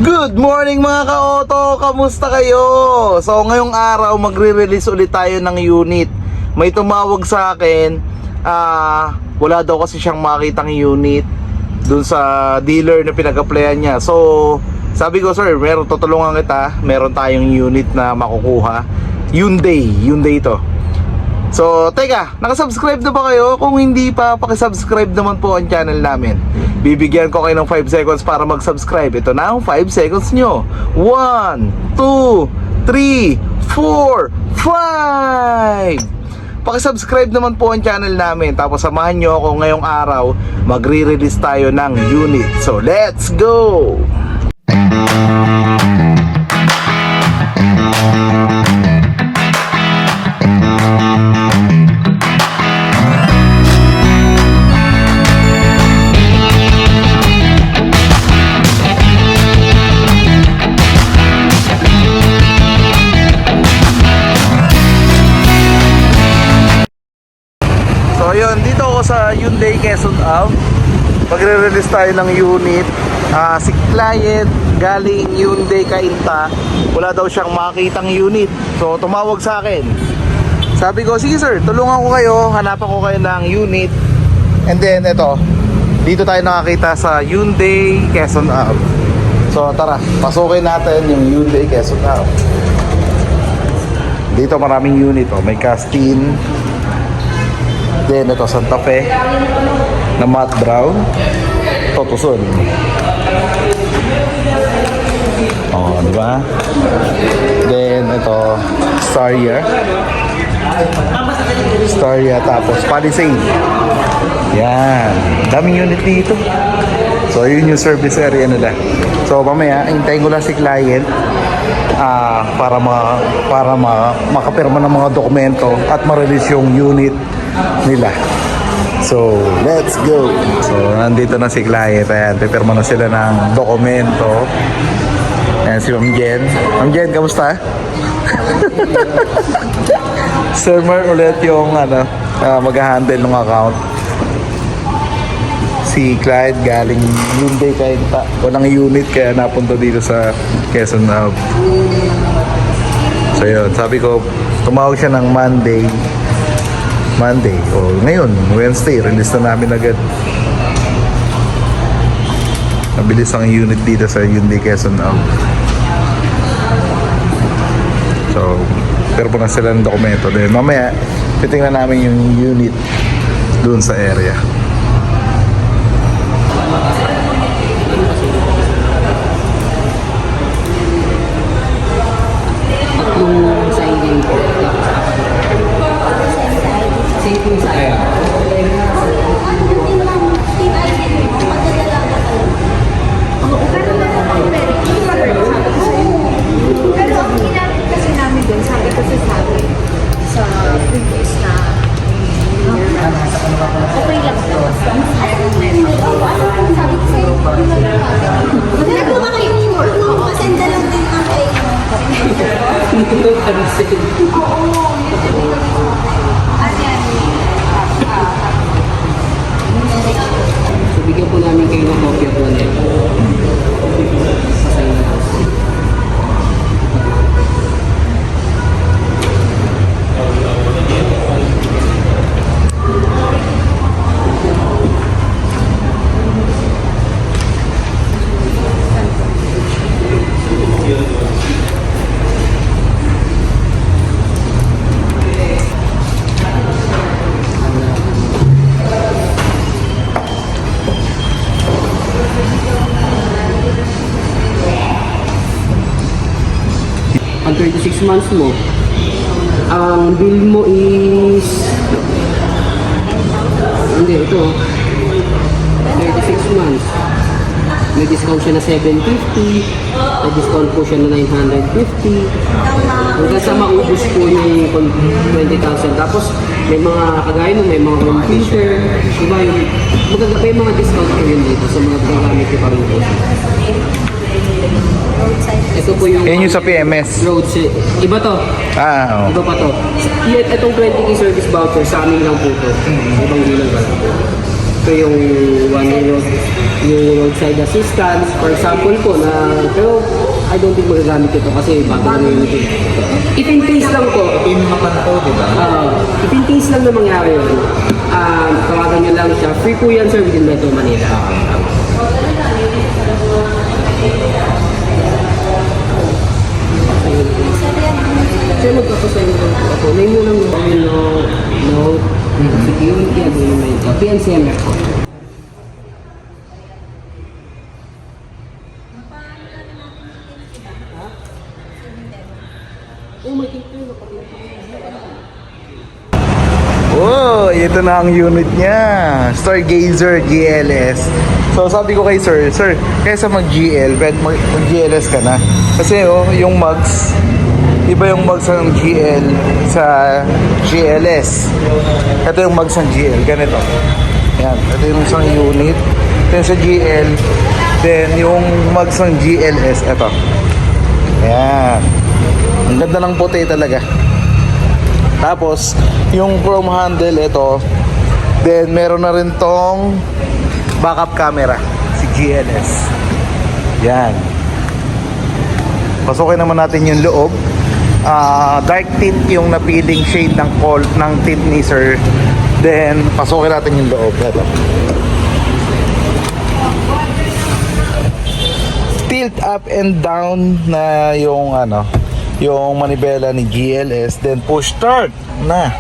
Good morning mga ka-auto! Kamusta kayo? So ngayong araw magre-release ulit tayo ng unit. May tumawag sa akin, wala daw kasi siyang makitang unit dun sa dealer na pinag-applyan niya. So sabi ko, sir, tutulungan kita. Meron tayong unit na makukuha. Hyundai to. So, teka, nakasubscribe na ba kayo? Kung hindi pa, pakisubscribe naman po ang channel namin. Bibigyan ko kayo ng 5 seconds para mag-subscribe. Ito na ang 5 seconds nyo. 1, 2, 3, 4, 5. Pakisubscribe naman po ang channel namin. Tapos samahan nyo ako ngayong araw. Magre-release tayo ng unit. So, let's go! So yun, dito ako sa Hyundai Quezon Ave. Magre-release tayo ng unit. Si client galing Hyundai Cainta, wala daw siyang makitang unit. So tumawag sa akin. Sabi ko, sige sir, tulungan ko kayo, hanapan ko kayo ng unit. And then ito, dito tayo nakakita sa Hyundai Quezon Ave. So tara, pasukin natin yung Hyundai Quezon Ave. Dito maraming unit, may Castin. Then ito Santa Fe na matte brown. Ito Tucson. Di ba? Then ito Staria. Tapos Palisade. Yan. Daming unit dito. So yun yung service area nila. So mamaya hintayin ko lang si client para makapirma ng mga dokumento at ma-release yung unit nila. So, let's go. So, nandito na si client. Ayan, pipirma na sila ng dokumento. Ayan si Ma'am Jen. Ma'am Jen, kamusta? Sir Mar ulit yung mag-handle ng account. Si client galing Hyundai Cainta. Walang unit kaya napunta dito sa Quezon Ave. So yun, sabi ko, tumawag siya ng Monday. Ngayon, Wednesday, release na namin agad. Mabilis ang unit dito sa Hyundai Quezon Ave. So, pero po na sila ng dokumento. Then mamaya, titingnan namin yung unit doon sa area. So bigyan po namin kayo ng kopya po nito. Pasayin na lang. Ang 36 months mo, ang bill mo is hindi, ito 36 months may discount siya na 750, may discount po siya na 950 hanggang sa maubos po yung 20,000. Tapos may mga kagaya nun, may mga computer, diba yung may mga discount po yun dito sa mga gagamit yung parang ito po yung yan yung sa PMS. roads. Iba to. Iba pa to. Itong 20k service voucher sa amin lang po to. Ibang dealer ba lang. Ito yung yung roadside assistance, for example po na, pero I don't think magagamit ito kasi bago na yung ito. Ipin-case lang po. Pinapan ko, di ba? Ipin-case lang na mangyari yun. Tawagan nyo lang siya. Free po yan sir within Metro Manila. Sir, magpapasign mo lang po ako. Name mo lang yung note, security agreement, PNCMF po. Oh, ito na ang unit niya. Stargazer GLS. So sabi ko kay sir, kaysa mag-GL, pwede mag-GLS ka na. Kasi yung mugs, iba yung mugs ng GL sa GLS. Ito yung mugs ng GL, ganito. Yan, ito yung isang unit. Then sa GL, then yung mugs ng GLS, ito. Yan. Ang ganda ng puti talaga. Tapos, yung chrome handle, ito. Then, meron na rin tong backup camera, si GLS. Yan. Pasukin naman natin yung loob. Dark tint yung napiling shade ng tint ni sir. Then, pasukin natin yung loob. Ito. Tilt up and down na yung yung manibela ni GLS, then push start na.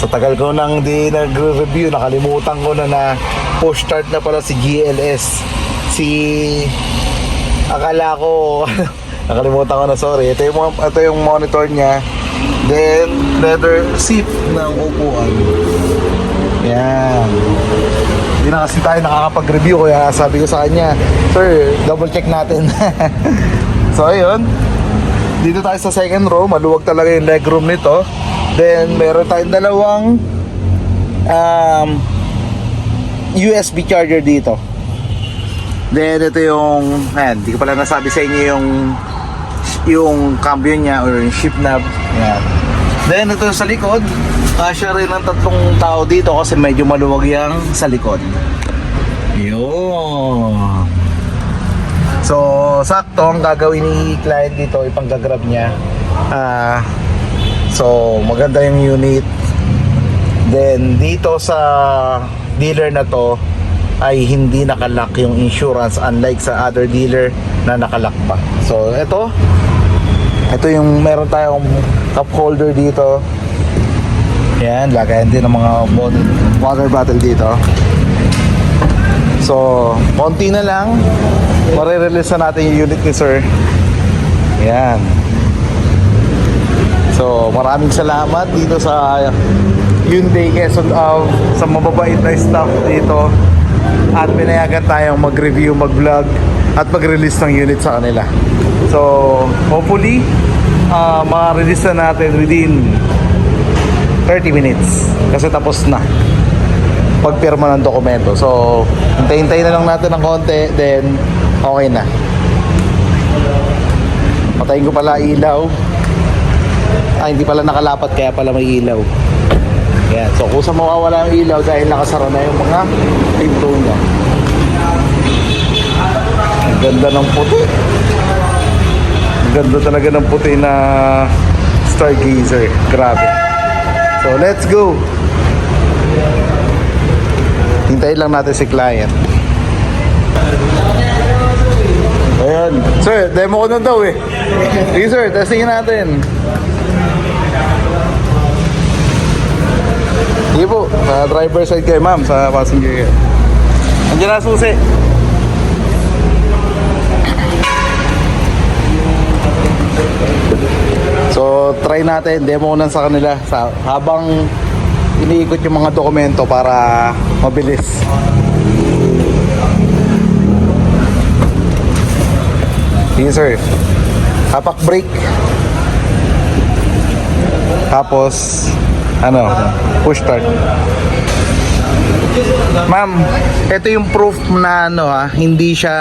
Sa tagal ko nang di nagre-review, nakalimutan ko na push start na pala si GLS. Akala ko nakalimutan ko na, sorry. Ito yung monitor niya. Then leather seat ng upuan. Yan. Hindi na kasi tayo nakakapag-review, kaya sabi ko sa kanya, sir, double check natin. So ayun, dito tayo sa second row, maluwag talaga yung legroom nito. Then meron tayong dalawang USB charger dito. Then ito yung, hindi ko pala nasabi sa inyo yung cambio niya or yung shift knob. Yan. Then ito sa likod, kasya rin ng 3 tao dito kasi medyo maluwag yung sa likod. Yun. So, sakto ang gagawin ni client dito, ipanggagrab niya. So, maganda yung unit. Then, dito sa dealer na to ay hindi nakalock yung insurance, unlike sa other dealer na nakalock pa. So, ito yung meron tayong cup holder dito. Yan, lagayan din ng mga water bottle dito. So, konti na lang, marirelease na natin yung unit ni sir. Yan. So, maraming salamat dito sa Hyundai Quezon sa mababait na staff dito. At pinayagan tayong mag-review, mag-vlog at mag-release ng unit sa kanila. So, hopefully, ma-release na natin within 30 minutes. Kasi tapos na pagpirma ng dokumento. So, hintayin na lang natin ng konti, then okay na. Patayin ko pala ilaw. Hindi pala nakalapat, kaya pala may ilaw. Yan. So, kung sa mawawala yung ilaw dahil nakasara na yung mga pinto niya. Ang ganda ng puti. Ang ganda talaga ng puti na Stargazer. Grabe. So, let's go! Hintayin lang natin si client. Ayan. Sir, demo ko na daw eh. Sige sir, testingin natin. Sige po, sa driver side kayo ma'am, sa passenger kayo. Andiyan na susi. So, try natin, demo ko na sa kanila habang iniikot yung mga dokumento para mabilis. Sige sir, hapak brake, tapos push start. Ma'am, ito yung proof na hindi siya,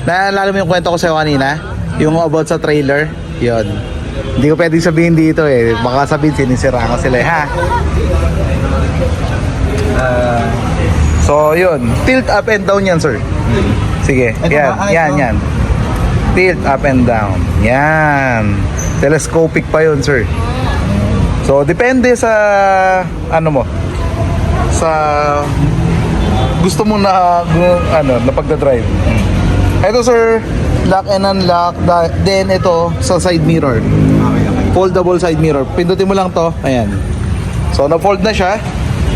naalala mo yung kwento ko sa'yo kanina, yung about sa trailer. Yun, hindi ko pwedeng sabihin dito eh, baka sabihin sinisira ko sila ha. So, yun. Tilt up and down yan, sir. Sige. Ito Yan, ba? yan, yan. Tilt up and down. Yan. Telescopic pa yun, sir. So, depende sa, ano mo, sa gusto mo na, na pagdadrive. Ito, sir, lock and unlock. Then, ito, sa side mirror. Foldable side mirror. Pindutin mo lang to. Ayan. So, na-fold na siya.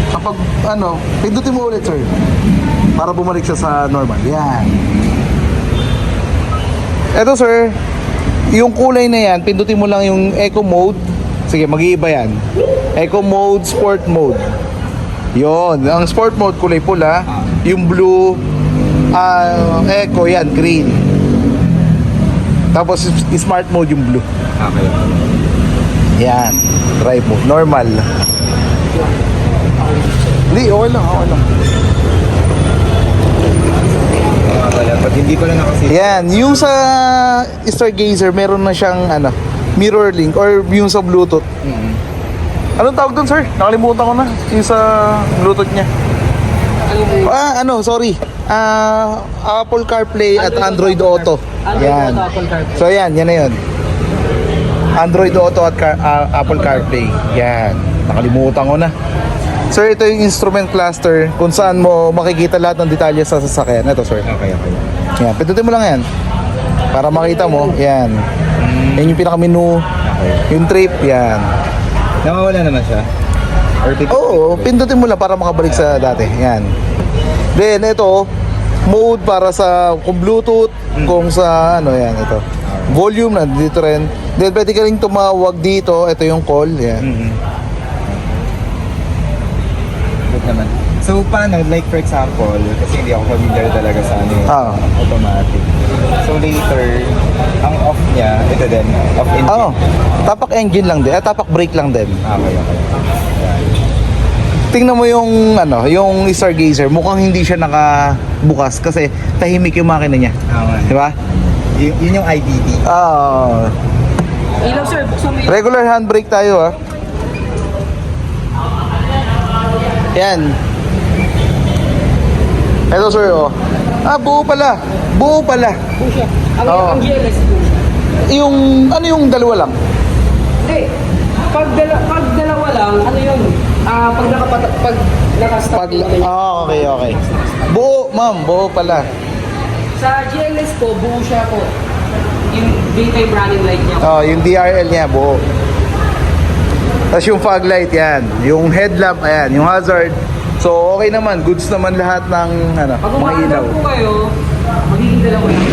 Kapag, pindutin mo ulit, sir. Para bumalik siya sa normal. Yan. Eto, sir. Yung kulay na yan, pindutin mo lang yung eco mode. Sige, mag-iiba yan. Eco mode, sport mode. Yon. Ang sport mode, kulay pula. Yung blue, eco, yan, green. Tapos, smart mode yung blue. Okay. Yan. Drive mode. Normal. Hindi, okay lang, okay lang. Pag hindi ko lang nakasip. Yan, yung sa Stargazer, meron na siyang mirror link or yung sa Bluetooth. Anong tawag doon, sir? Nakalimutan ko na. Yung sa Bluetooth niya. Sorry. Apple CarPlay at Android Auto. Yan. So yan na yun. Android Auto at Apple CarPlay. Yan. Nakalimutan ko na. Sir, ito yung instrument cluster kung saan mo makikita lahat ng detalye sa sasakyan. Ito, sir. Okay. Yan, pindutin mo lang yan. Para makita mo, yan. Yan yung pinaka-menu. Yung trip, yan. Nawawala naman siya? Or Oo, pindutin mo lang para makabalik sa dati. Yan. Then, ito, mode para sa kung Bluetooth, kung sa yan, ito. Volume na, dito rin. Then, pwede ka rin tumawag dito. Ito yung call, yan. Good naman. So, paano? Like, for example, kasi hindi ako familiar talaga sa automatic. So, later, ang off niya, ito din, off engine. Oo, tapak engine lang din. Tapak brake lang din. Okay. Tingnan mo yung yung Stargazer, mukhang hindi siya nakabukas kasi tahimik yung makina niya. Di ba? Yun yung IDD. Ilaw, sir. Buksan mo Regular handbrake tayo, Yan. Ito, sir, buo pala. Buo pala. po siya. Oo. Ang GLS po siya. Yung dalawa lang? Hindi. Pag dalawa lang, pag nakastop. Okay. Buo, ma'am. Buo pala. Sa GLS po, buo siya po. Yung daytime running light niya. Yung DRL niya, buo. Tapos yung fog light, yan. Yung headlamp, ayan. Yung hazard. So, okay naman. Goods naman lahat ng Pag mga umaandar ilaw. po kayo, magiging dalawa lang.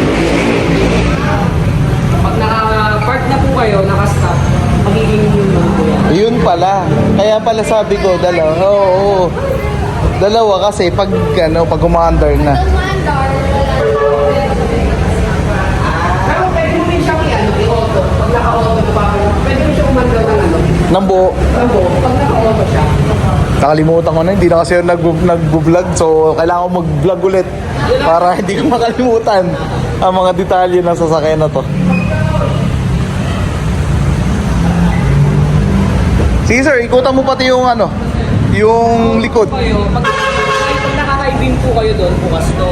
Pag naka-park na po kayo, naka-stop, magiging yun lang po yan. Yun pala. Kaya pala sabi ko, dalawa. Oo. Dalawa kasi pag umaandar na. Pero pwede mo rin siyang i-auto. Pag naka-auto na pa, pwede mo siyang umandar ng Nang buo. Pag naka-auto siya. Nakalimutan ko na, hindi na kasi nag-vlog. So, kailangan ko mag-vlog ulit para hindi ko makalimutan ang mga detalye ng sasakyan na to. Sige, sir, ikutan mo pati yung yung likod. Pag nakaka-beam po kayo doon, bukas to.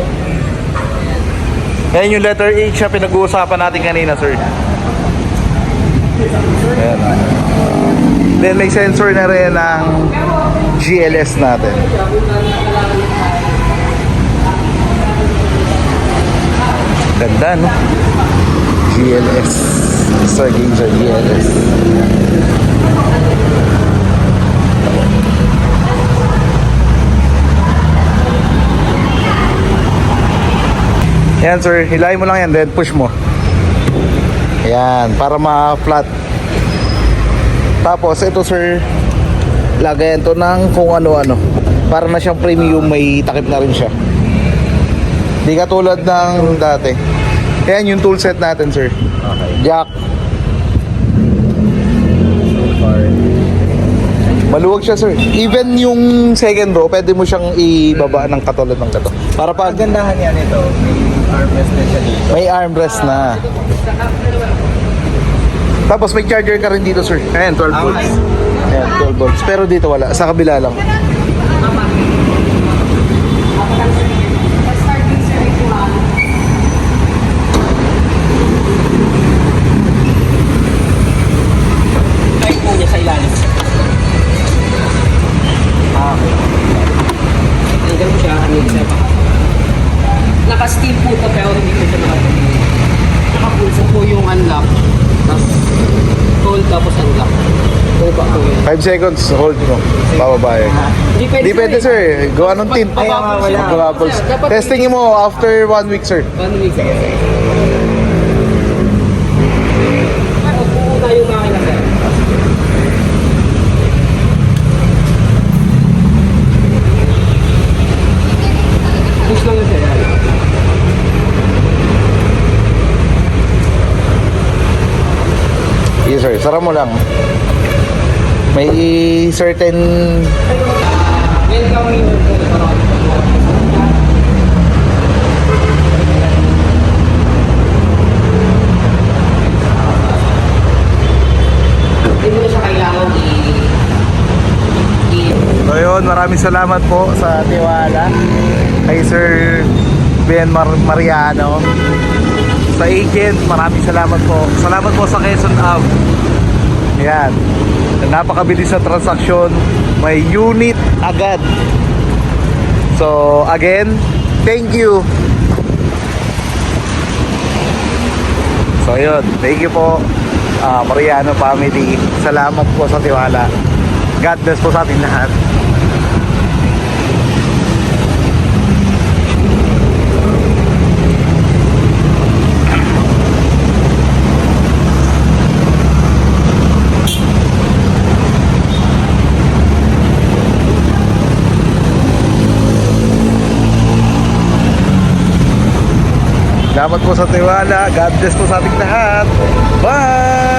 Yan yung letter H na pinag-uusapan natin kanina, sir. Ayan. Then may sensor na rin ng GLS natin. Ganda, no? GLS. Stargazer GLS. Yan, sir, hilahin mo lang yan, then push mo. Yan, para ma-flat. Tapos ito, sir, lagayan to ng kung ano-ano. Para na siyang premium, may takip na rin siya. Di katulad ng dati. Yan yung toolset natin, sir. Okay. Jack. So far. Maluwag siya, sir. Even yung second row, pwede mo siyang ibaba ng katulad ng gato. Para pag Kagandahan yan ito, may armrest na siya dito. may armrest na. Tapos may charger ka rin dito, sir. Ayan, 12 volts. Ayan, 12 volts. Pero dito wala. Sa kabila lang. Naka-steam po ito pero hindi po siya naka-steam. Naka-pulsa po yung unlock. Tapos hold tapos unlock. Go back po yun. 5 seconds, hold mo. Bababa eh. Hindi pwede sir, gawa ng tint. Mag-bubbles. Testing mo after 1 week sir. 1 week. Upo tayo makina sir. Push lang yun sir. Yes sir, sara mo lang. May certain Welcome winner po. Hindi mo na siya kailangan So yun, maraming salamat po sa tiwala kay Sir Ben Mariano. Sa agent, maraming salamat po. Salamat po sa Quezon Ave. Yan. Napakabilis sa transaksyon. May unit agad. So again, thank you. So yun, thank you po Mariano family. Salamat po sa tiwala. God bless po sa ating lahat. Salamat po sa tiwala. God bless po sa ating lahat. Bye!